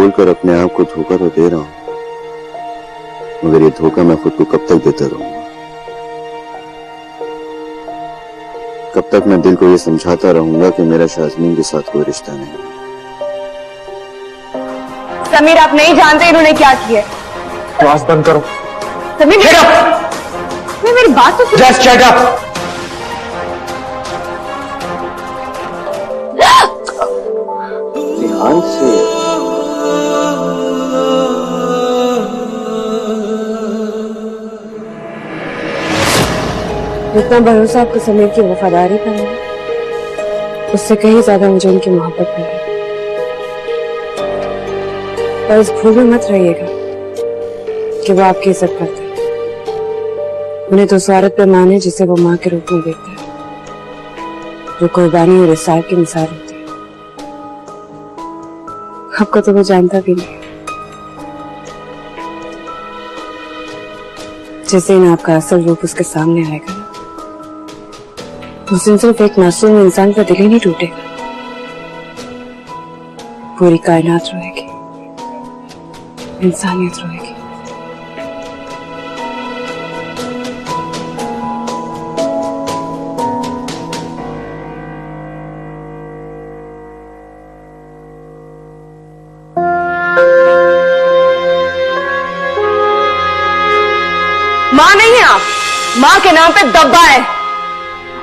बोलकर अपने आप को धोखा तो दे रहा हूं, मगर ये धोखा मैं खुद को कब तक देता रहूंगा? कब तक मैं दिल को ये समझाता रहूंगा कि मेरा शाज़मीन के साथ कोई रिश्ता नहीं? समीर, आप नहीं जानते इन्होंने क्या किया। आवाज बंद करो। समीर, मेरी बात तो सुनो। Just shut up। ध्यान से। जितना भरोसा आपको समीर की वफादारी पर है, उससे कहीं ज्यादा मुझे उनकी मोहब्बत पर है। पर इस भूल में मत रहिएगा कि वो आपकी इज्जत करते हैं। उन्हें तो उस औरत पे माने जिसे वो माँ के रूप में देखता है, जो कुर्बानी और इसार की मिसाल होती है। आपको तो वो जानता भी नहीं। जिस दिन आपका असल रूप उसके सामने आएगा, उस दिन सिर्फ एक मासूम इंसान का दिल ही नहीं टूटेगा, पूरी कायनात रोएगी, इंसानियत रोएगी। माँ नहीं है आप, माँ के नाम पे दब्बा है।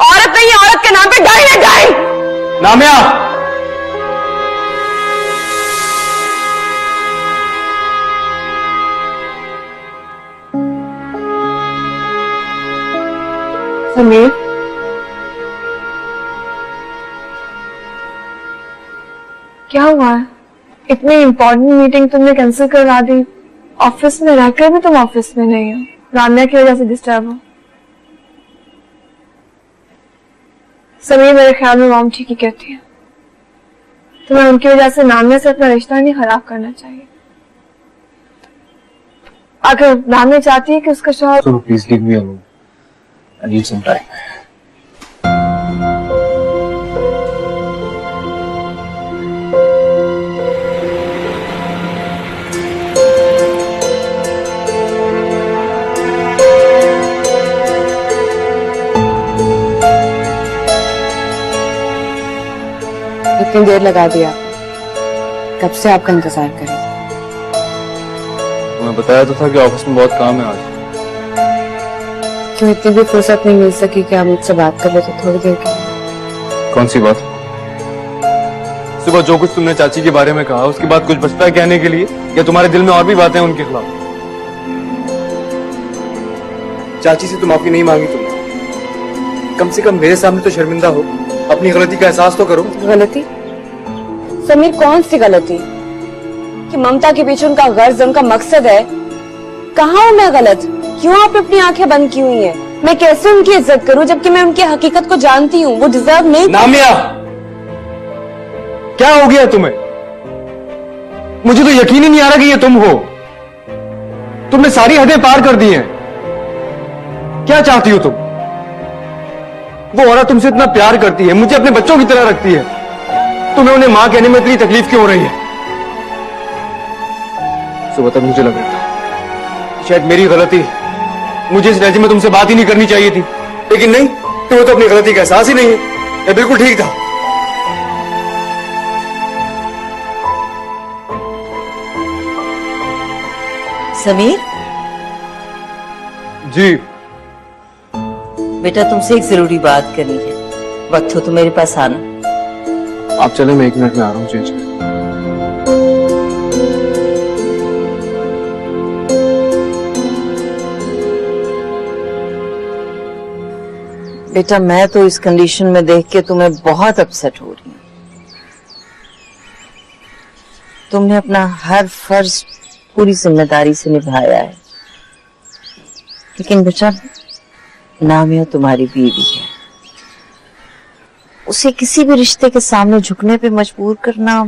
औरत नहीं है, औरत के नाम पे डाई है, डाई। नामिया, समीर, क्या हुआ है? इतनी इम्पोर्टेंट मीटिंग तुमने कैंसिल करवा दी। ऑफिस में रहकर भी तुम ऑफिस में नहीं हो, रामिया की वजह से डिस्टर्ब हो। समीर, मेरे ख्याल में मॉम ठीक ही कहती है, तुम्हें उनकी वजह से नामिया से अपना रिश्ता नहीं खराब करना चाहिए। अगर नामिया चाहती है कि उसका शौहर, so please leave me alone. I need some time. इतनी देर लगा दिया, कब से आपका इंतजार कर रही थी। मैं बताया तो था कि ऑफिस में बहुत काम है आज। क्यों इतनी भी फुर्सत नहीं मिल सकी कि आप मुझसे बात कर लेते थोड़ी देर के लिए? कौन सी बात? सुबह जो कुछ तुमने चाची के बारे में कहा, उसके बाद कुछ बचता है कहने के लिए, या तुम्हारे दिल में और भी बातें हैं उनके खिलाफ? चाची से तो माफी नहीं मांगी तुमने, कम से कम मेरे सामने तो शर्मिंदा हो, अपनी गलती का एहसास तो करो। गलती? समीर, कौन सी गलती? कि ममता के पीछे उनका गर्ज, उनका मकसद है। कहाँ हूँ मैं गलत? क्यों आपने अपनी आंखें बंद की हुई हैं? मैं कैसे उनकी इज्जत करूं जबकि मैं उनकी हकीकत को जानती हूँ? वो डिजर्व नहीं। नामिया, क्या हो गया तुम्हें? मुझे तो यकीन ही नहीं आ रहा कि ये तुम हो। तुमने सारी हदें पार कर दी हैं। क्या चाहती हो तुम? वो औरत तुमसे इतना प्यार करती है, मुझे अपने बच्चों की तरह रखती है, तुम्हें उन्हें मां कहने में इतनी तकलीफ क्यों हो रही है? सुबह तक मुझे लग रहा था शायद मेरी गलती, मुझे इस लहजे में तुमसे बात ही नहीं करनी चाहिए थी, लेकिन नहीं, तुम्हें तो अपनी गलती का एहसास ही नहीं है। मैं बिल्कुल ठीक था। समीर जी बेटा, तुमसे एक जरूरी बात करनी है, वक्त हो तो मेरे पास आना। आप चले, मैं 1 मिनट में आ रहा हूँ। चेंज बेटा, मैं तो इस कंडीशन में देख के तुम्हें बहुत अपसेट हो रही हूँ। तुमने अपना हर फर्ज पूरी जिम्मेदारी से निभाया है, लेकिन बेटा नामिया तुम्हारी बीवी है, उसे किसी भी रिश्ते के सामने झुकने पे मजबूर करना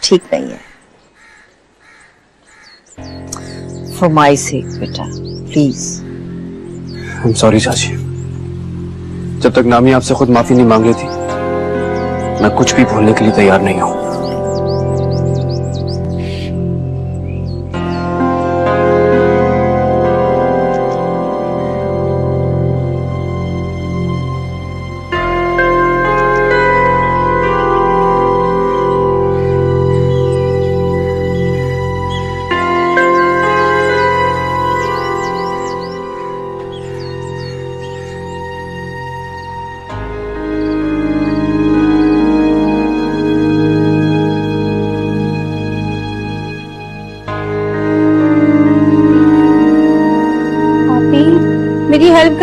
ठीक नहीं है। फॉर माई सेक बेटा, प्लीज। आई एम सॉरी चाची, जब तक नामी आपसे खुद माफी नहीं मांग रही थी, मैं कुछ भी भूलने के लिए तैयार नहीं हूं।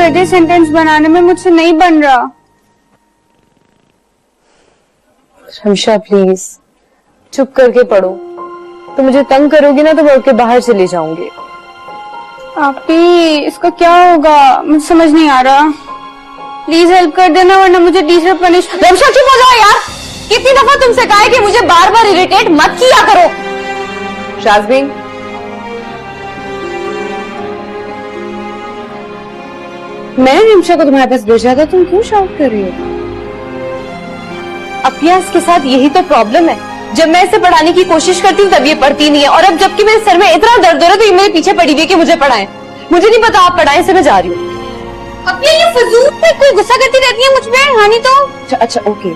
करके सेंटेंस बनाने में मुझसे नहीं बन रहा। शमशा प्लीज चुप करके पढ़ो। तो मुझे तंग करोगी ना तो मैं उठ के बाहर चली जाऊंगी। आपी इसका क्या होगा मुझे समझ नहीं आ रहा। प्लीज हेल्प कर देना वरना मुझे टीचर पनिश। रमशा चुप हो जाओ यार। कितनी दफा तुमसे कहा है कि मुझे बार बार इरिटेट मत किया करो। शाज़बीन मैंने रिमशा को तुम्हारे पास भेजा था, तुम क्यों शाउट कर रही हो? अपियास के साथ यही तो प्रॉब्लम है। जब मैं इसे पढ़ाने की कोशिश करती हूँ तब ये पढ़ती नहीं है, और अब जबकि मेरे सर में इतना दर्द हो रहा है तो ये मेरे पीछे पड़ी हुई है कि मुझे पढ़ाएं। मुझे नहीं पता आप पढ़ाएं, से मैं जा रही हूँ। अपनी ये फजूल पे कोई गुस्सा करती रहती है मुझ पे। हानि तो अच्छा ओके।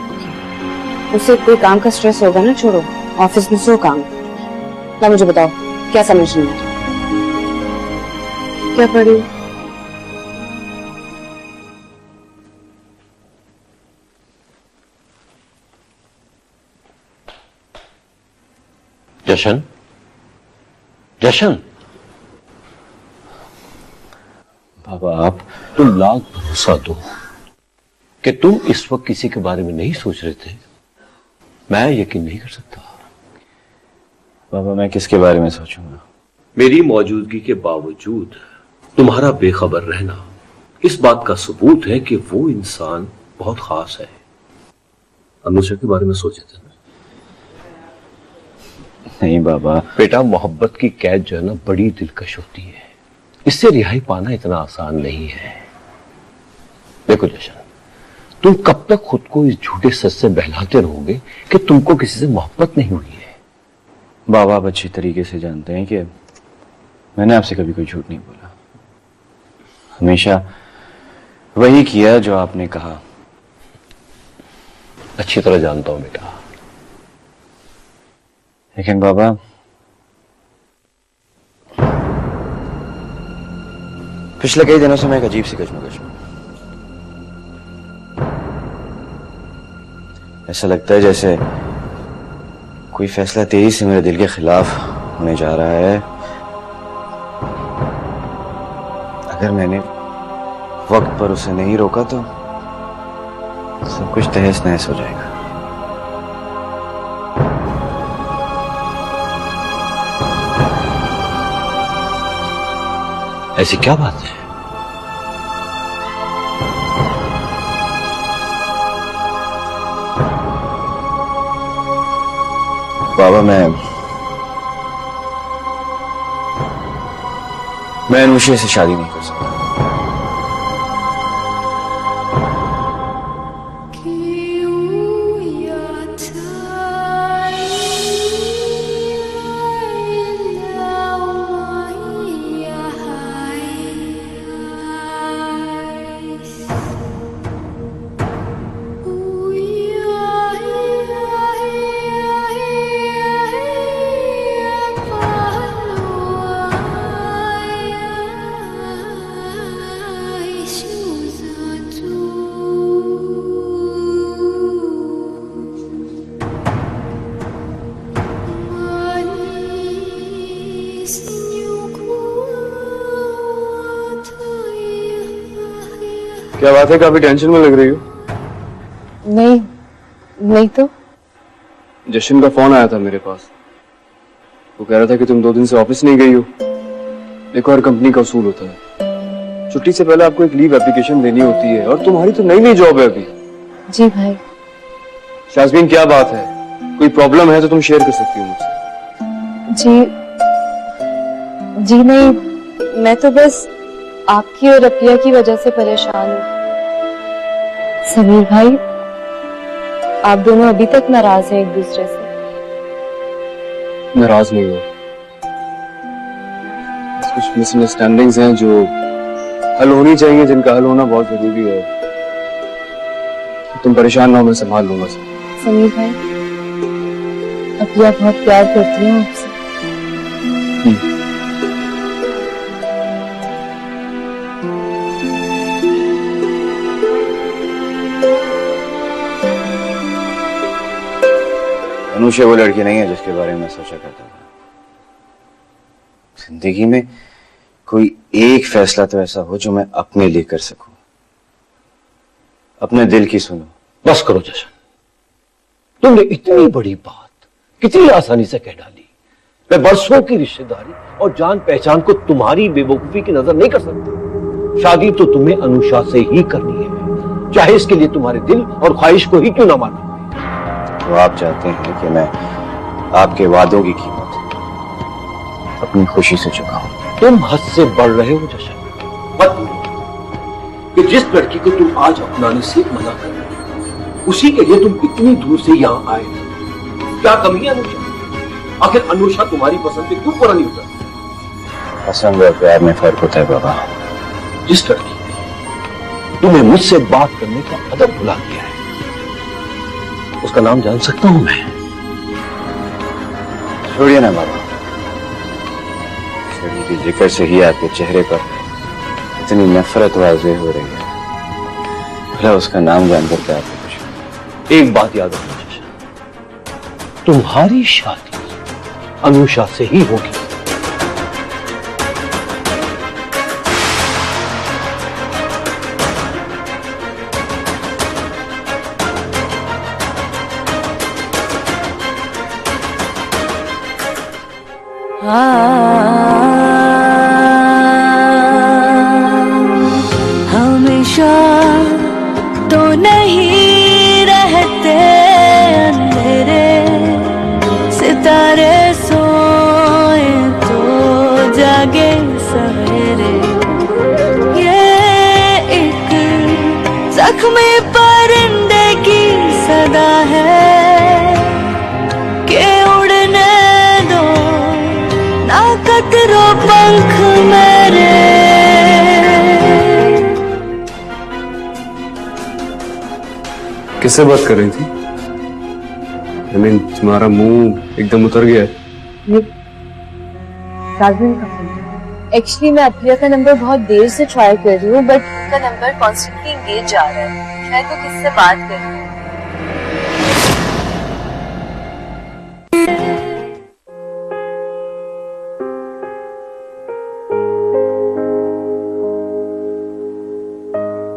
उसे कोई काम का स्ट्रेस होगा ना, छोड़ो ऑफिस में सो काम। ना मुझे बताओ क्या समझ नहीं आता, क्या पढ़ी? जशन, जशन, बाबा आप तुम लाख भरोसा दो कि तुम इस वक्त किसी के बारे में नहीं सोच रहे थे। मैं यकीन नहीं कर सकता। बाबा मैं किसके बारे में सोचूंगा? मेरी मौजूदगी के बावजूद तुम्हारा बेखबर रहना इस बात का सबूत है कि वो इंसान बहुत खास है। अनुषा के बारे में सोचे थे ना? नहीं बाबा। बेटा मोहब्बत की कैद जो है ना बड़ी दिलकश होती है, इससे रिहाई पाना इतना आसान नहीं है। देखो जशन, तुम कब तक खुद को इस झूठे सच से बहलाते रहोगे कि तुमको किसी से मोहब्बत नहीं हुई है? बाबा आप अच्छी तरीके से जानते हैं कि मैंने आपसे कभी कोई झूठ नहीं बोला। हमेशा वही किया जो आपने कहा। अच्छी तरह जानता हूं बेटा। लेकिन बाबा पिछले कई दिनों से मैं एक अजीब सी कशमकश में। ऐसा लगता है जैसे कोई फैसला तेजी से मेरे दिल के खिलाफ होने जा रहा है। अगर मैंने वक्त पर उसे नहीं रोका तो सब कुछ तहस नहस हो जाएगा। ऐसी क्या बात है? बाबा मैं अनुषा से शादी नहीं कर सकता। क्या बात है, काफी टेंशन में लग रही हो? नहीं तो जशन का फोन आया था मेरे पास। वो कह रहा था कि तुम 2 दिन से ऑफिस नहीं गई हो। देखो हर कंपनी का उसूल होता है, छुट्टी से पहले आपको एक लीव एप्लीकेशन देनी होती है, और तुम्हारी तो नई जॉब है अभी। जी भाई। शाज़बीन क्या बात है? कोई प्रॉब्लम है तो तुम शेयर कर सकती हो मुझसे। जी नहीं, मैं तो बस आपकी और अपिया की वजह से परेशान हूँ। समीर भाई आप दोनों अभी तक नाराज हैं एक दूसरे से? नाराज नहीं हो, कुछ मिसअंडरस्टैंडिंग्स हैं जो हल होनी चाहिए, जिनका हल होना बहुत जरूरी है। तुम परेशान ना हो, मैं संभाल लूंगा। समीर भाई अपिया बहुत प्यार करती है आपसे। अनुषा वो लड़की नहीं है जिसके बारे में मैं सोचा करता था। जिंदगी में कोई एक फैसला तो ऐसा हो जो मैं अपने लिए कर सकूं, अपने दिल की सुनो। बस करो जशन, तुमने इतनी बड़ी बात कितनी आसानी से कह डाली। मैं बरसों की रिश्तेदारी और जान पहचान को तुम्हारी बेवकूफी की नजर नहीं कर सकता। शादी तो तुम्हें अनुषा से ही करनी है, चाहे इसके लिए तुम्हारे दिल और ख्वाहिश को ही क्यों ना माना। तो आप चाहते हैं कि मैं आपके वादों की कीमत अपनी खुशी से चुकाऊं? तुम हद से बढ़ रहे हो जशन। मत भूलो कि जिस लड़की को तुम आज अपनाने से मना कर रहे हो, उसी के लिए तुम इतनी दूर से यहां आए। क्या कमी है अनुषा? आखिर अनुषा तुम्हारी पसंद पे क्यों पूरा नहीं उतरती? पसंद और प्यार में फर्क होता है बाबा। जिस लड़की ने तुम्हें मुझसे बात करने का अदब भुला दिया है, उसका नाम जान सकता हूं मैं? छोड़िए ना बाबा, छवि के जिक्र से ही आपके चेहरे पर इतनी नफरत वाज़ेह हो रही है। भला उसका नाम जानकर क्या आपको कुछ? एक बात याद रखना जशन, तुम्हारी शादी अनुषा से ही होगी। हमेशा तो नहीं रहते अंधेरे, सितारे सोए तो जागे सवेरे। ये एक जख्मी परिंदे की सदा है कि उड़ने दो ना कतरो पंख मेरे। किससे बात कर रही थी? तुम्हारा मुंह एकदम उतर गया है। एक्चुअली मैं अप्रिया का नंबर बहुत देर से ट्राई कर रही हूँ, बट उसका नंबर कॉन्स्टेंटली एंगेज जा रहा है। शायद वो किससे बात कर रही है।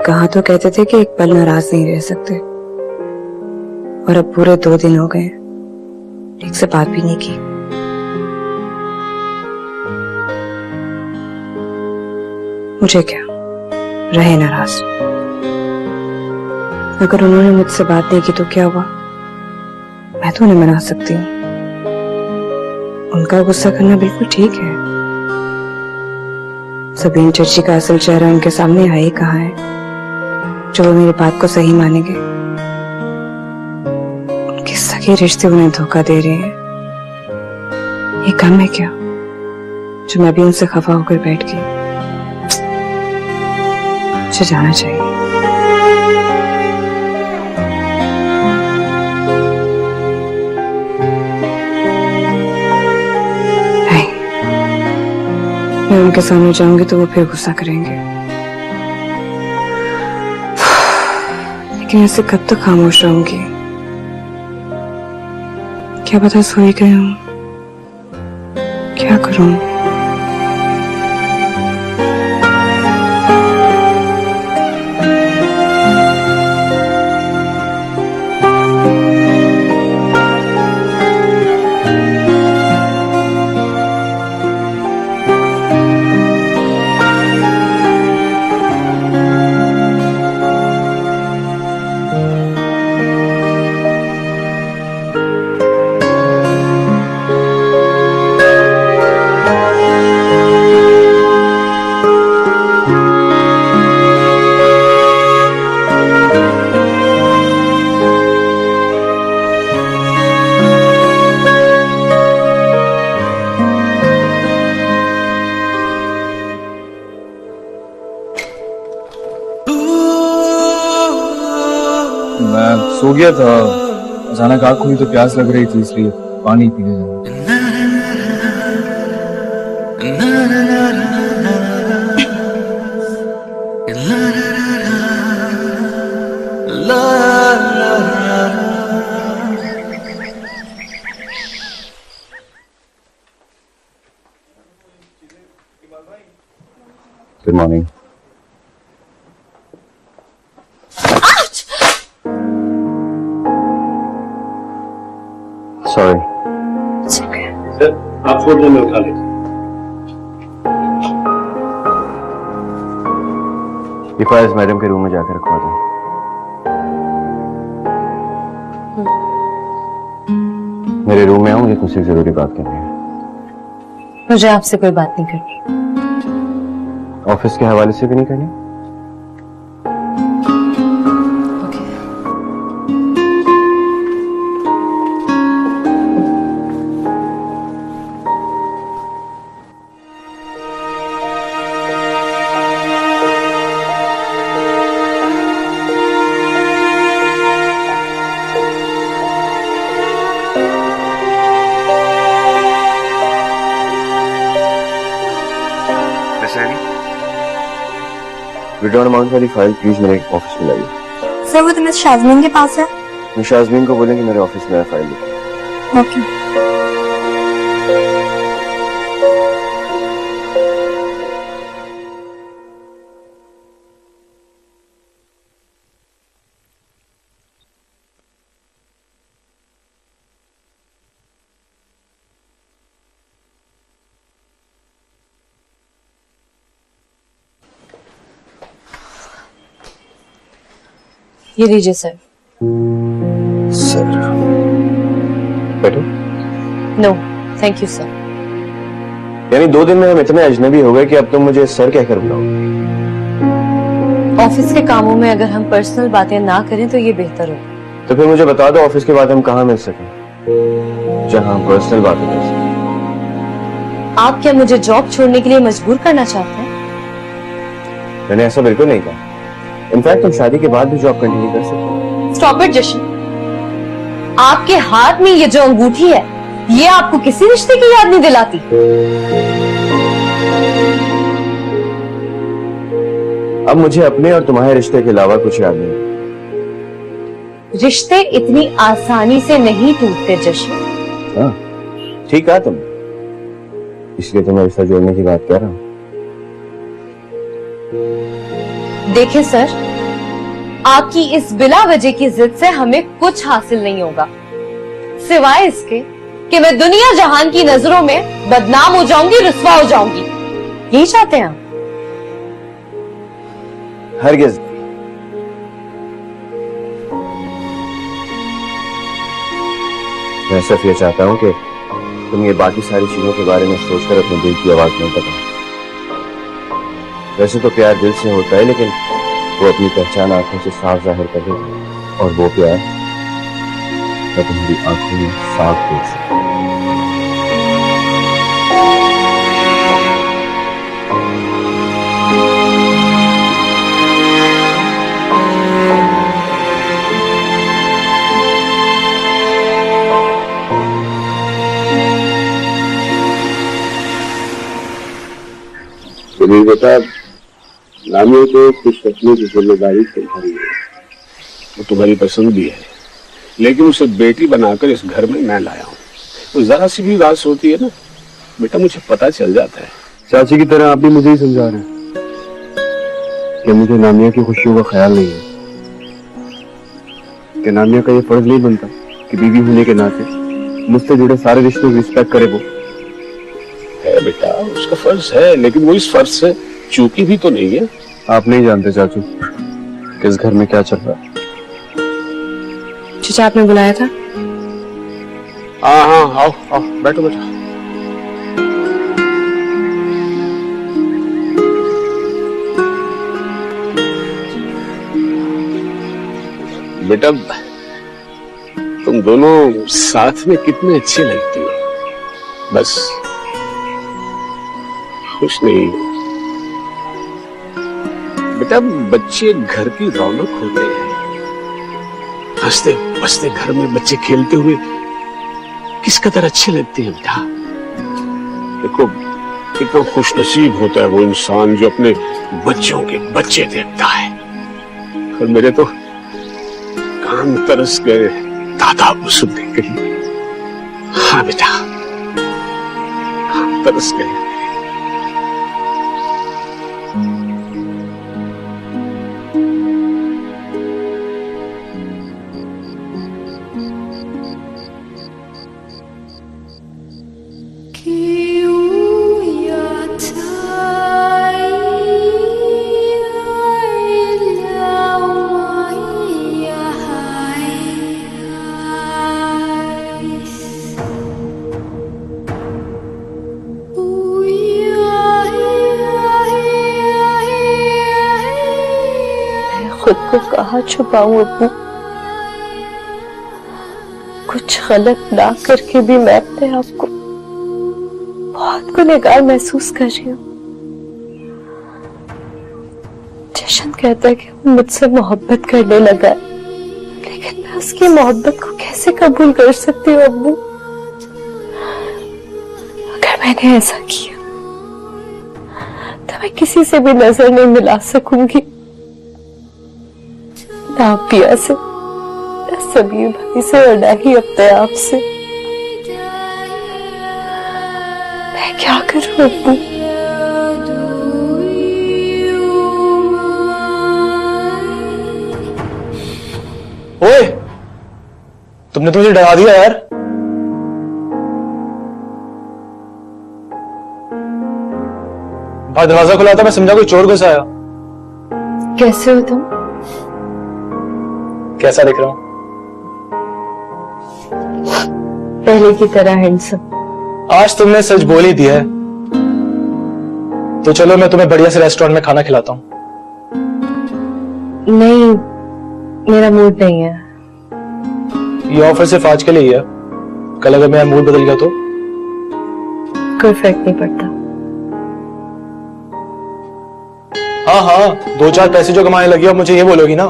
कहा तो कहते थे कि एक पल नाराज नहीं रह सकते, और अब पूरे 2 दिन हो गए, ठीक से बात भी नहीं की। मुझे क्या, रहे नाराज। अगर उन्होंने मुझसे बात नहीं की तो क्या हुआ? मैं तो उन्हें मना सकती हूँ। उनका गुस्सा करना बिल्कुल ठीक है। सबीन चर्ची का असल चेहरा उनके सामने है ही कहाँ है जो वो मेरी बात को सही मानेंगे। उनके सगे रिश्ते उन्हें धोखा दे रहे हैं। ये कम है क्या जो मैं भी उनसे खफा होकर बैठ गई? मुझे जाना चाहिए। नहीं, मैं उनके सामने जाऊंगी तो वो फिर गुस्सा करेंगे। लेकिन ऐसे कब तक खामोश रहूंगी? क्या पता सो ही गए हूं। क्या करूं? मैं सो गया था, अचानक आँख खुली तो प्यास लग रही थी, इसलिए पानी पीने जाना। Good morning. सॉरी। सर आप फोटो में उठा लीजिए। ये फाइल्स मैडम के रूम में जाकर रखवा दो। मेरे रूम में आऊं, मुझे तुमसे जरूरी बात करनी है। मुझे आपसे कोई बात नहीं करनी। ऑफिस के हवाले से भी नहीं करनी? विड्रॉल अमाउंट वाली फाइल प्लीज मेरे ऑफिस में लाइए। सर वो तो मिस शाजमीन के पास है। मिस शाजमीन को बोलेंगे मेरे ऑफिस में फाइल लिखे। ओके। ये लीजिए सर। सर बैठो। No thank you sir. यानी 2 दिन में हम इतने अजनबी हो गए कि अब तुम मुझे सर कहकर बुलाओ। ऑफिस के कामों में अगर हम पर्सनल बातें ना करें तो ये बेहतर हो। तो फिर मुझे बता दो ऑफिस के बाद हम कहाँ मिल सकें जहां हम पर्सनल बातें कर सकें। आप क्या मुझे जॉब छोड़ने के लिए मजबूर करना चाहते हैं? मैंने ऐसा बिल्कुल नहीं कहा। इनफैक्ट तुम शादी के बाद भी जॉब कंटिन्यू कर सकते हो। स्टॉप इट जशन। आपके हाथ में ये जो अंगूठी है ये आपको किसी रिश्ते की याद नहीं दिलाती? अब मुझे अपने और तुम्हारे रिश्ते के अलावा कुछ याद नहीं। रिश्ते इतनी आसानी से नहीं टूटते जशन। हाँ ठीक है तुम, इसलिए तुम्हें रिश्ता जोड़ने की बात कर रहा हूँ। देखिए सर, आपकी इस बिला वजह की जिद से हमें कुछ हासिल नहीं होगा सिवाय इसके कि मैं दुनिया जहान की नजरों में बदनाम हो जाऊंगी, रुस्वा हो जाऊंगी। यही चाहते हैं आप? हरगिज। मैं सिर्फ ये चाहता हूं कि तुम ये बाकी सारी चीजों के बारे में सोचकर अपने दिल की आवाज नहीं बताओ। वैसे तो प्यार दिल से होता है, लेकिन वो अपनी पहचान आंखों से साफ जाहिर कर देता है, और वो प्यार मैं तुम्हारी आंखों में साफ देख सकता हूं। मेरी बेटा नामिया को कुछ रखने की जिम्मेदारी तुम्हारी है। वो तुम्हारी पसंद भी है, लेकिन उसे बेटी बनाकर इस घर में मैं लाया हूँ। तो जरा सी भी बात होती है ना बेटा, मुझे पता चल जाता है। चाची की तरह आप भी मुझे ही समझा रहे हैं कि मुझे नामिया की खुशियों का ख्याल नहीं है, कि नामिया का ये फर्ज नहीं बनता कि बीवी होने के नाते मुझसे जुड़े सारे रिश्तों की रिस्पेक्ट करे। वो है बेटा, उसका फर्ज है, लेकिन वो इस फर्ज से चूकी भी तो नहीं है। आप नहीं जानते चाचू कि इस घर में क्या चल रहा है। चाचा आपने बुलाया था? हाँ हाँ, आओ आओ, बैठो बेटा। बेटा तुम दोनों साथ में कितने अच्छे लगते हो, बस खुश नहीं हो। बेटा बच्चे घर की रौनक होते हैं, हंसते बसते घर में बच्चे खेलते हुए किस कदर अच्छे लगते हैं बेटा। देखो कितना खुशनसीब होता है वो इंसान जो अपने बच्चों के बच्चे देखता है। और मेरे तो कान तरस गए दादा उसको देख के। हाँ बेटा, कान तरस गए। खुद को कहाँ छुपाऊं अब्बू? कुछ गलत ना करके भी मैं अपने आप को बहुत गुनहगार महसूस कर रही हूँ। जशन कहता है कि वो मुझसे मोहब्बत करने लगा है, लेकिन मैं उसकी मोहब्बत को कैसे कबूल कर सकती हूँ अब्बू? अगर मैंने ऐसा किया तो मैं किसी से भी नजर नहीं मिला सकूंगी, ना पिया से, ना समीर भाई से, और ना ही अपने आप से। मैं क्या करूं अब्बू? ओए, तुमने तो मुझे डरा दिया यार। बाहर दरवाजा खुला था, मैं समझा कोई चोर घुस आया। कैसे हो तुम? कैसा दिख रहा हूं? पहले की तरह हैंडसम। आज तुमने सच बोल ही दिया है, तो चलो मैं तुम्हें बढ़िया से रेस्टोरेंट में खाना खिलाता हूँ। नहीं, मेरा मूड नहीं है। ये ऑफर सिर्फ आज के लिए ही है, कल अगर मेरा मूड बदल गया तो? कोई फर्क नहीं पड़ता। हाँ हाँ, 2-4 पैसे जो कमाने लगी हो मुझे ये बोलोगी ना,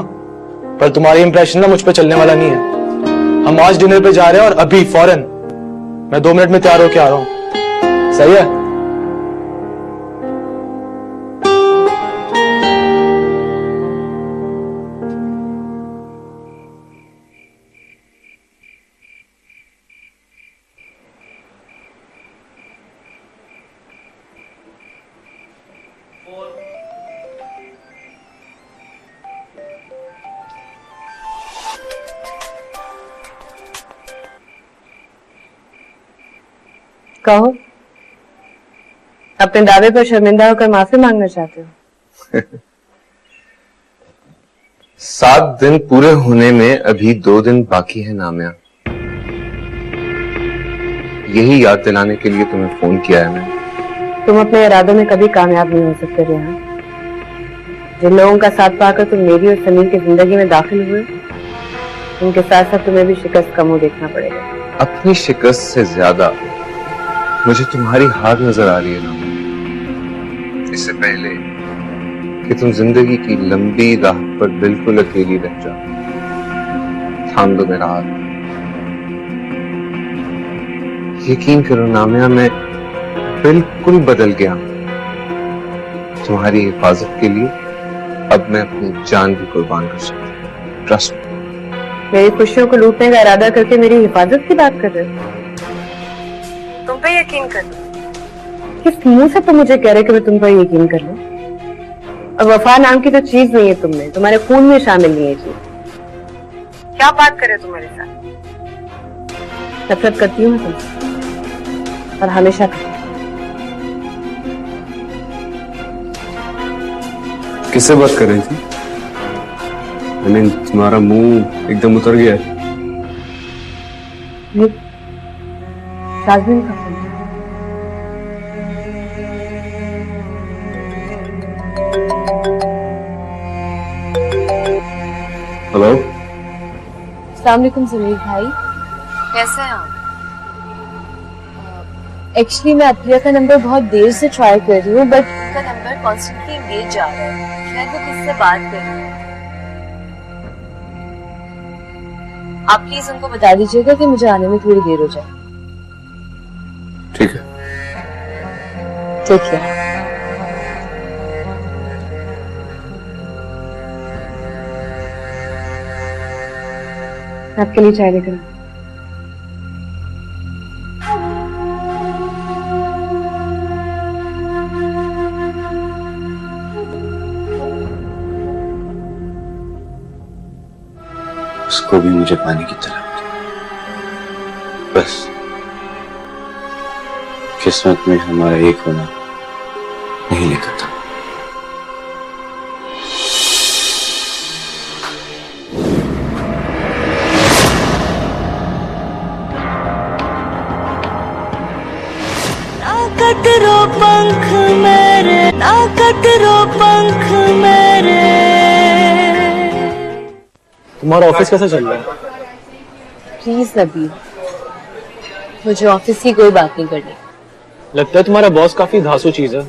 पर तुम्हारी इंप्रेशन ना मुझ पे चलने वाला नहीं है। हम आज डिनर पे जा रहे हैं और अभी फौरन। मैं 2 मिनट में तैयार होके आ रहा हूँ, सही है? कहो, अपने दावे पर शर्मिंदा होकर माफी मांगना चाहते हो? 7 दिन पूरे होने में अभी 2 दिन बाकी है नामिया। यही याद दिलाने के लिए तुम्हें फोन किया है मैंने। तुम अपने इरादों में कभी कामयाब नहीं हो सकते रेहान। जिन लोगों का साथ पाकर तुम मेरी और समीर की जिंदगी में दाखिल हुए, उनके साथ साथ तुम्हें भी शिकस्त का मुंह देखना पड़ेगा। अपनी शिकस्त से ज्यादा मुझे तुम्हारी हार नजर आ रही है ना। इससे पहले कि तुम जिंदगी की लंबी राह पर बिल्कुल अकेली रह जाओ, थाम दो मेरा हाथ। यकीन करो नामिया, मैं बिल्कुल बदल गया। तुम्हारी हिफाजत के लिए अब मैं अपनी जान भी कुर्बान कर सकता हूँ। Trust me. मेरी खुशियों को लूटने का इरादा करके मेरी हिफाजत की बात कर रहे हो? तुम पे यकीन कर लो। किस मुंह से तुम मुझे कह रहे कि मैं तुम पर यकीन कर लूं? और वफा नाम की तो चीज नहीं है तुम में, तुम्हारे खून में शामिल नहीं है चीज। क्या बात करे तुम्हारे साथ? नफरत करती हूँ मैं तुमसे, और हमेशा करती हूँ। किससे बात कर रही थी? मैंने तुम्हारा मुंह एकदम उतर गया है। शाज़मीन का फोन। हेलो, अस्सलाम वालेकुम समीर भाई, कैसे हैं आप? एक्चुअली मैं अतिया का नंबर बहुत देर से ट्राई कर रही हूँ, बट उनका नंबर कॉन्स्टेंटली एंगेज जा रहा है। शायद वो किससे बात कर रही है। आप प्लीज उनको बता दीजिएगा कि मुझे आने में थोड़ी देर हो जाए। ठीक है। ठीक है। आपके लिए चाय लेकर आऊं। उसको भी मुझे पानी की तलब थी। बस किस्मत में हमारा एक होना नहीं लिखा था। ना कतरो पंख मेरे, ना कतरो पंख मेरे, तुम्हारा ऑफिस कैसा चल रहा है? प्लीज नबील, मुझे ऑफिस की कोई बात नहीं करनी। लगता है तुम्हारा बॉस काफी धांसू चीज है।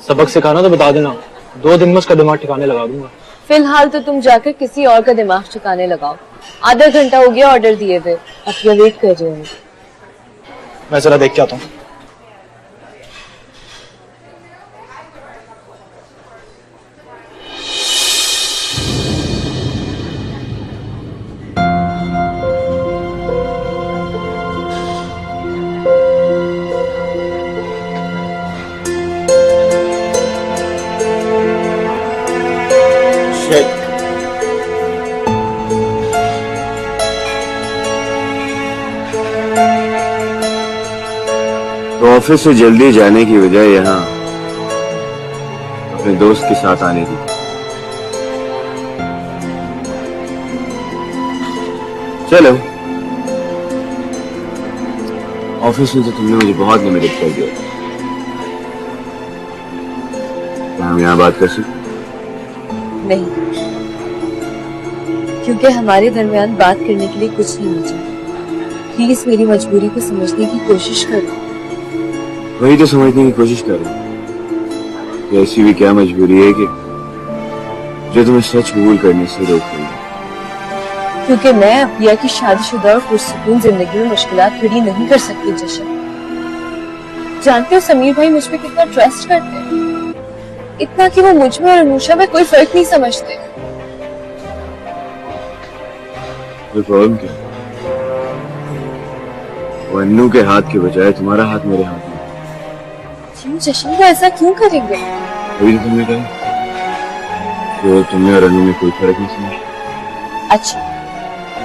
सबक सिखाना तो बता देना, 2 दिन में उसका दिमाग ठिकाने लगा दूंगा। फिलहाल तो तुम जाकर किसी और का दिमाग ठिकाने लगाओ। आधा घंटा हो गया ऑर्डर दिए हुए, अब क्या वेट कर रहे हो? मैं जरा देख के आता हूँ। तो ऑफिस से जल्दी जाने की बजाय यहाँ अपने दोस्त के साथ आने दी। चलो, ऑफिस में तो तुमने मुझे बहुत लिमिटेड कर दिया। क्या हम यहाँ बात कर सकते? नहीं, क्योंकि हमारे दरमियान बात करने के लिए कुछ नहीं बचा। प्लीज मेरी मजबूरी को समझने की कोशिश करो। वही तो समझने की कोशिश कर रहा हूँ कि ऐसी भी क्या मजबूरी है कि जो तुम्हें सच कबूल करने से रोक रही है। क्योंकि मैं अपिया की शादीशुदा और पुरसुकून जिंदगी में मुश्किलात खड़ी नहीं कर सकती। जशन, जानते हो समीर भाई मुझ पे कितना ट्रस्ट करते हैं, इतना कि वो मुझ में और अनुषा में कोई फर्क नहीं समझते। तो प्रॉब्लम क्या? वो अन्नू के हाथ के बजाय तुम्हारा हाथ मेरे हाथ में। क्यों जशन, वो ऐसा क्यों करेंगे? अभी तो तुमने कहा तो तुम्हें और अन्नू में कोई फर्क नहीं समझ। अच्छा,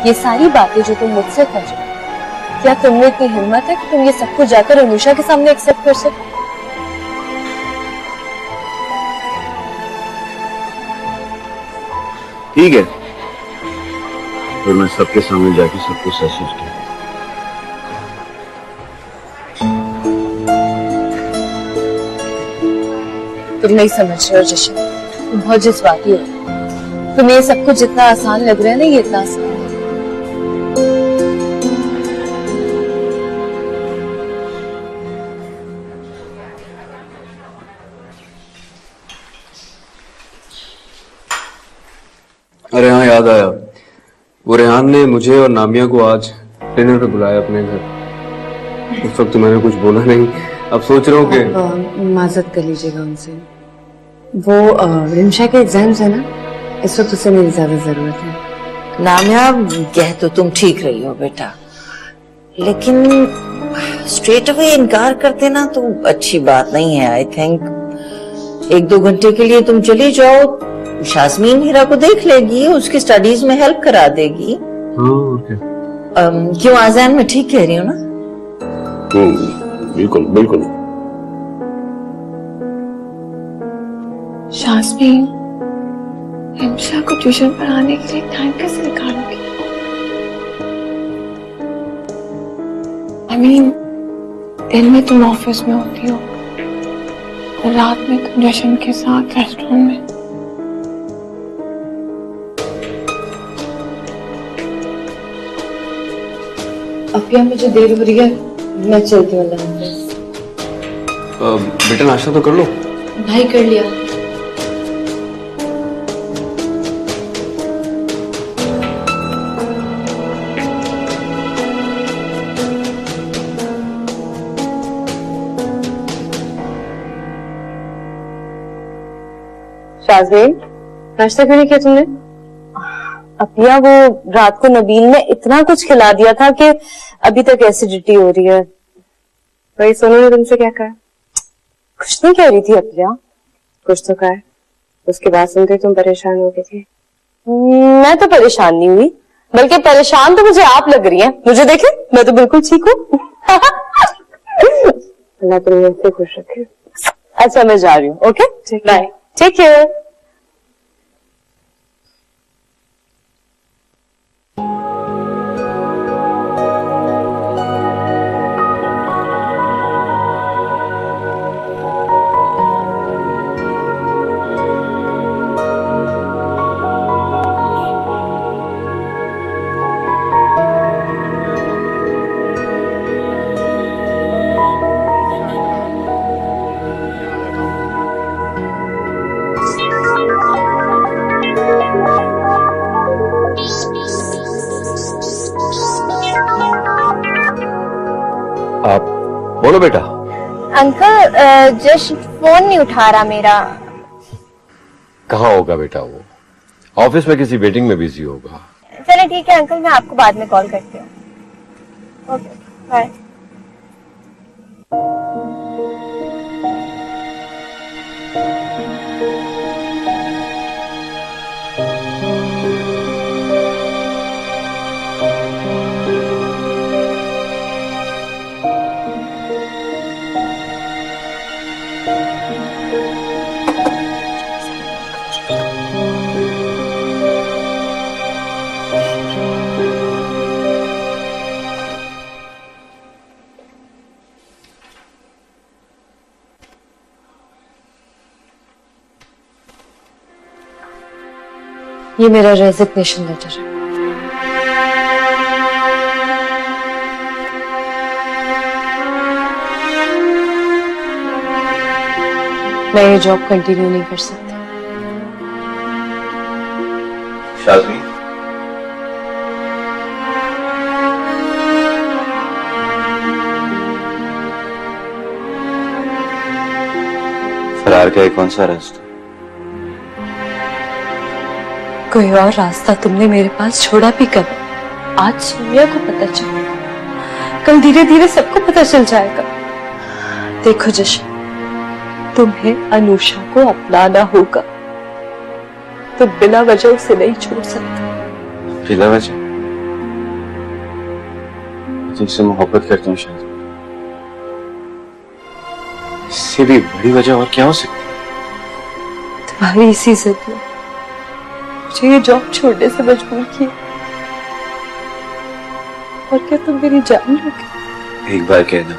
ये सारी बातें जो तुम मुझसे कर रहे हो, क्या तुम में इतनी हिम्मत है कि तुम ये सब कुछ जाकर अनुषा के सामने एक्सेप्ट कर सको? ठीक है, फिर मैं सबके सामने जाके सबको सच सच कहूँ। तुम नहीं समझ रहे हो जशन, तुम बहुत जज्बाती हो। तुम्हें ये सब कुछ जितना आसान लग रहा है ना, ये इतना आसान है। अरे हाँ, याद आया, वो रेहान ने मुझे और नामिया को आज डिनर पे बुलाया अपने घर। उस वक्त तो मैंने कुछ बोला नहीं। अब सोच रहा हूँ कि माजरत कर लीजिएगा उनसे। वो रिमशा के एग्जाम्स है ना, इस वक्त उसे मेरी ज्यादा जरूरत है। नामिया, कह तो तुम ठीक रही हो बेटा, लेकिन स्ट्रेट अवे इनकार कर देना तो अच्छी बात नहीं है। आई थिंक 1-2 घंटे के लिए तुम चली जाओ, शास्मीन हीरा को देख लेगी, उसकी स्टडीज में हेल्प करा देगी। क्यों आजान में ठीक कह रही हूँ ना? बिल्कुल बिल्कुल। शास्मीन, रिमशा को ट्यूशन पढ़ाने के लिए टाइम कैसे निकालोगी? दिन में तुम ऑफिस में होती हो और रात में तुम जशन के साथ रेस्टोरेंट में। अपिया, मुझे देर हो रही है, मैं चलती हूँ। बेटा नाश्ता तो कर लो। भाई कर लिया। शाज़मीन, नाश्ता क्यों नहीं किया तुमने? अपिया, वो रात को नबील ने इतना कुछ खिला दिया था कि अभी तक एसिडिटी हो रही है। भाई सोनू ने तुमसे क्या कहा? कुछ नहीं कह रही थी अपिया। कुछ तो कहा। उसके बाद सुनते तुम परेशान हो गई थी। मैं तो परेशान नहीं हुई, बल्कि परेशान तो मुझे आप लग रही हैं। मुझे देखे, मैं तो बिल्कुल ठीक हूँ। अल्लाह तुम्हें ऐसे खुश रखे। अच्छा, मैं जा रही हूँ। Okay, bye, take care. बोलो बेटा। अंकल जस्ट फोन नहीं उठा रहा मेरा। कहाँ होगा बेटा वो? ऑफिस में किसी मीटिंग में बिजी होगा। चलिए ठीक है अंकल, मैं आपको बाद में कॉल करती हूँ। Okay bye. ये मेरा रेजिग्नेशन लेटर है। मैं ये जॉब कंटिन्यू नहीं कर सकती। शाज़मी, फरार का ये कौन सा रास्ता? कोई और रास्ता तुमने मेरे पास छोड़ा भी कब? आज सोनिया को पता चला, कल धीरे धीरे सबको पता चल जाएगा। देखो जशन, तुम्हें अनुषा को अपनाना होगा। तुम बिना वजह उसे नहीं छोड़ सकते। बिना वजह? मैं तुमसे मोहब्बत करता हूँ शायद। इससे भी बड़ी वजह और क्या हो सकती है? तुम्हारी इसी जिद ने मुझे ये जॉब छोड़ने से मजबूर किया। और क्या तुम मेरी जान लोगे? एक बार कह दो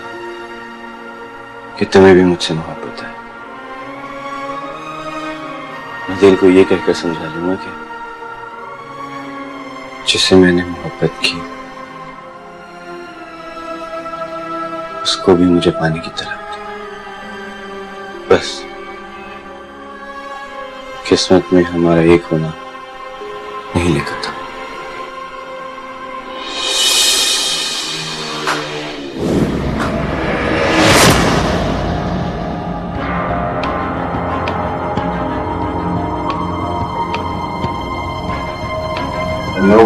कि तुम्हें भी मुझसे मोहब्बत है, मैं दिल को ये कहकर समझा लूंगा कि जिससे मैंने मोहब्बत की उसको भी मुझे पाने की तलब थी। बस किस्मत में हमारा एक होना नहीं लिखा था। हेलो,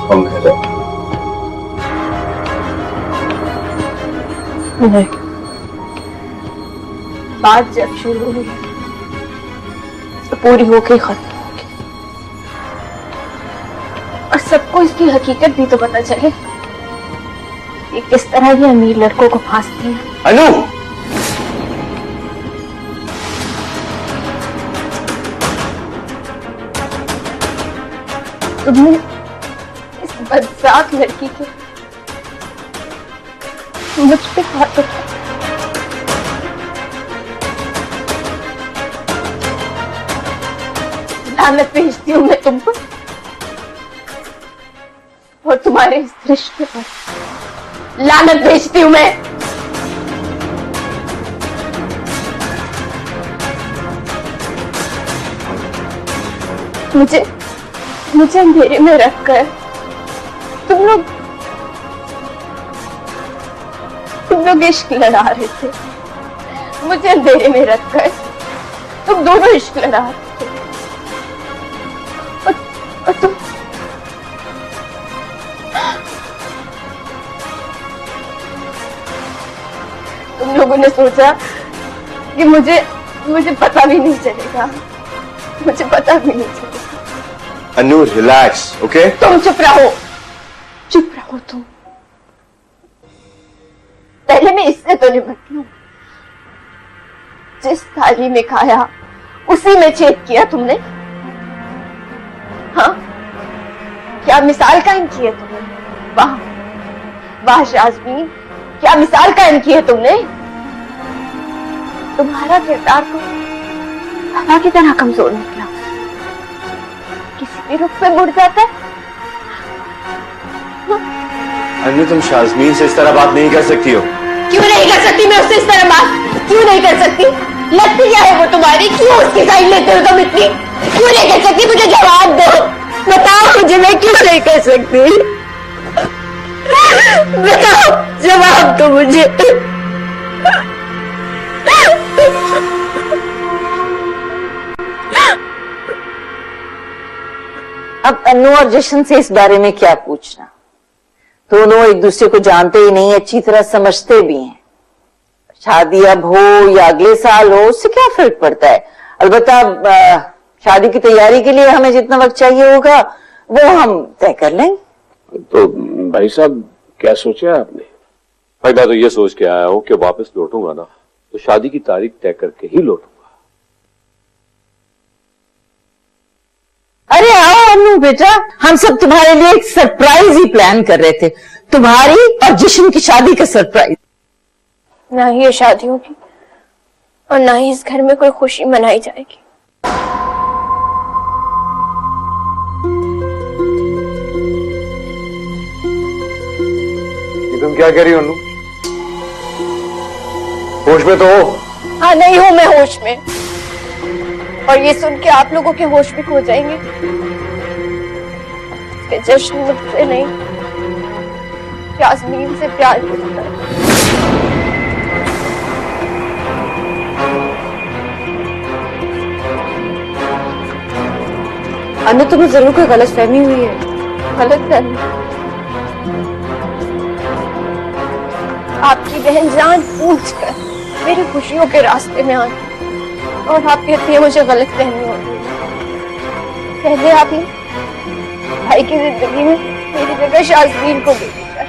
हम घर है। नहीं, बात जब शुरू हुई तो पूरी होके खत्म होगी, और सबको इसकी हकीकत भी तो पता चले ये किस तरह ये अमीर लड़कों को फांसती है। अनु, तुमने इस बदजात लड़की के मुझ पे हाथ उठाया। लानत भेजती हूँ मैं तुमको और तुम्हारे इस रिश्ते पर लानत भेजती हूँ मैं। मुझे अंधेरे में रखकर तुम लोग इश्क लड़ा रहे थे। मुझे अंधेरे में रखकर तुम दोनों इश्क लड़ा रहे थे। और तुम लोगों ने सोचा कि मुझे पता भी नहीं चलेगा। मुझे पता भी नहीं चलेगा। अनु, रिलैक्स, ओके? तुम चुप रहो तुम। पहले मैं इससे तो निपट लूं। जिस थाली में खाया उसी में छेद किया तुमने। हाँ, क्या मिसाल कायम की है तुमने? वाह वाह शाज़मीन, क्या मिसाल कायम की है तुमने। तुम्हारा किरदार तो हवा की तरह कमजोर निकला, किसी भी रुख पे मुड़ जाता है। अनु, तुम शाज़मीन से इस तरह बात नहीं कर सकती हो। क्यों नहीं कर सकती मैं उससे इस तरह बात? क्यों नहीं कर सकती? लगती क्या है वो तुम्हारी? क्यों उसकी साइड लेते हो तुम इतनी? क्यों नहीं कर सकती? मुझे जवाब दो, बताओ मुझे, मैं क्यों नहीं कर सकती? बताओ, जवाब दो मुझे। अब अनु और जशन से इस बारे में क्या पूछना, दोनों एक दूसरे को जानते ही नहीं, अच्छी तरह समझते भी हैं। शादी अब हो या अगले साल हो, उससे क्या फर्क पड़ता है। अलबत्ता शादी की तैयारी के लिए हमें जितना वक्त चाहिए होगा वो हम तय कर लेंगे। तो भाई साहब क्या सोचा है आपने? भाई मैं तो ये सोच के आया हूं कि वापस लौटूंगा ना तो शादी की तारीख तय करके ही लौटूंगा। अरे आओ अनु बेटा, हम सब तुम्हारे लिए एक सरप्राइज ही प्लान कर रहे थे, तुम्हारी और जशन की शादी का सरप्राइज। ना ही ये शादी होगी और ना ही इस घर में कोई खुशी मनाई जाएगी। तुम क्या कह रही हो अनु? होश में तो हो? हाँ नहीं हूं मैं होश में, और ये सुन के आप लोगों के होश भी खो जाएंगे कि जश्न मुझसे नहीं यास्मीन से प्यार करता है। अनु तुम्हें जरूर कोई गलत फहमी हुई है। गलत फहमी? आपकी बहन जान पूछकर मेरी खुशियों के रास्ते में आती और आप कहती है मुझे गलत फहमी हो रही है। पहले आपने भाई की जिंदगी में मेरी जगह शाज़मीन को दे दिया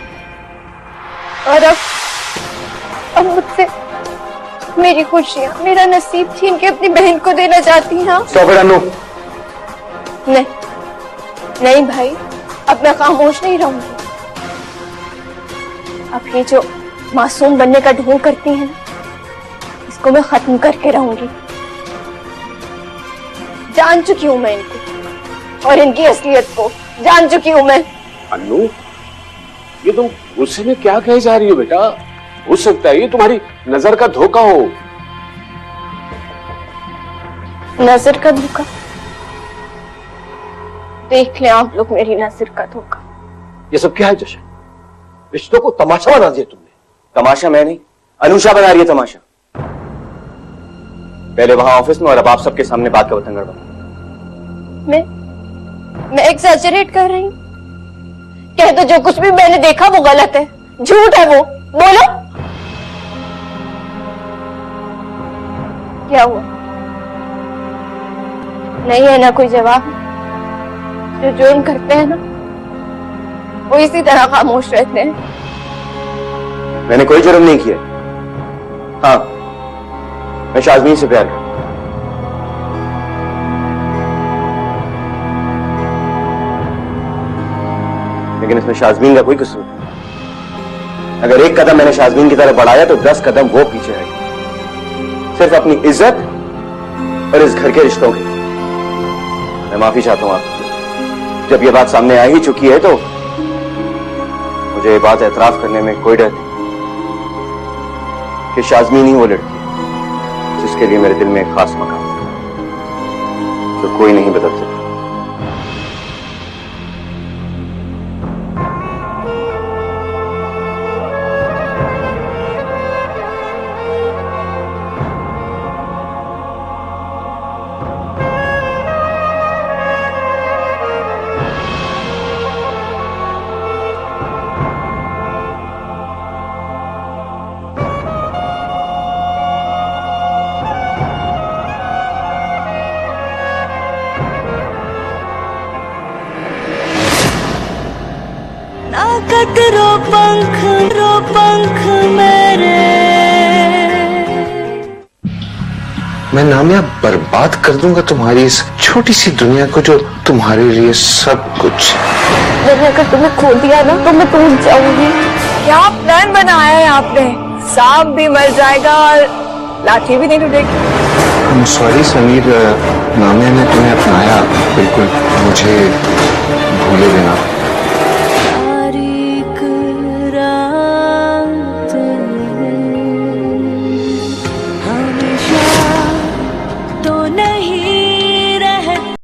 और अब मुझसे मेरी खुशियां, मेरा नसीब छीन के अपनी बहन को देना चाहती हैं आप? स्टॉप इट अनु। नहीं नहीं भाई, अब मैं खामोश नहीं रहूंगी। अब ये जो मासूम बनने का ढोंग करती है ना, इसको मैं खत्म करके रहूंगी। जान चुकी हूं मैं इनको और इनकी असलियत को जान चुकी हूं मैं। अन्नू, ये तुम गुस्से में क्या कहे जा रही हो बेटा? हो सकता है ये तुम्हारी नजर का धोखा हो। नजर का धोखा? देख लें आप लोग मेरी नजर का धोखा। ये सब क्या है जशन? रिश्तों को तमाशा बना दिया तुमने। तमाशा मैं नहीं, अनुषा बना रही है तमाशा। पहले वहां ऑफिस में और अब आप सबके सामने बात का बतंगड़ बना। मैं एग्जैजरेट कर रही हूं? कह दो जो कुछ भी मैंने देखा वो गलत है, झूठ है वो। बोलो क्या हुआ? नहीं है ना कोई जवाब? जो जुर्म करते हैं ना वो इसी तरह खामोश रहते हैं। मैंने कोई जुर्म नहीं किया। हाँ, मैं शाज़मीन से प्यार करता हूं। लेकिन इसमें शाज़मीन का कोई कसूर नहीं। अगर एक कदम मैंने शाज़मीन की तरफ बढ़ाया तो 10 कदम वो पीछे है, सिर्फ अपनी इज्जत और इस घर के रिश्तों की। मैं माफी चाहता हूं आपसे। जब ये बात सामने आ ही चुकी है तो मुझे ये बात एतराफ करने में कोई डर नहीं कि शाज़मीन ही वो लड़की है जिसके लिए मेरे दिल में एक खास मकाम है, जो कोई नहीं बदल सकता। रो पंख मेरे। मैं नामिया बर्बाद कर दूंगा तुम्हारी इस छोटी सी दुनिया को जो तुम्हारे लिए सब कुछ। मैंने अगर तुम्हें खो दिया ना तो मैं टूट जाऊंगी। क्या प्लान बनाया है आपने? सांप भी मर जाएगा और लाठी भी नहीं टूटेगी। सॉरी समीर, नामिया ने तुम्हें अपनाया, बिल्कुल मुझे भूले देना।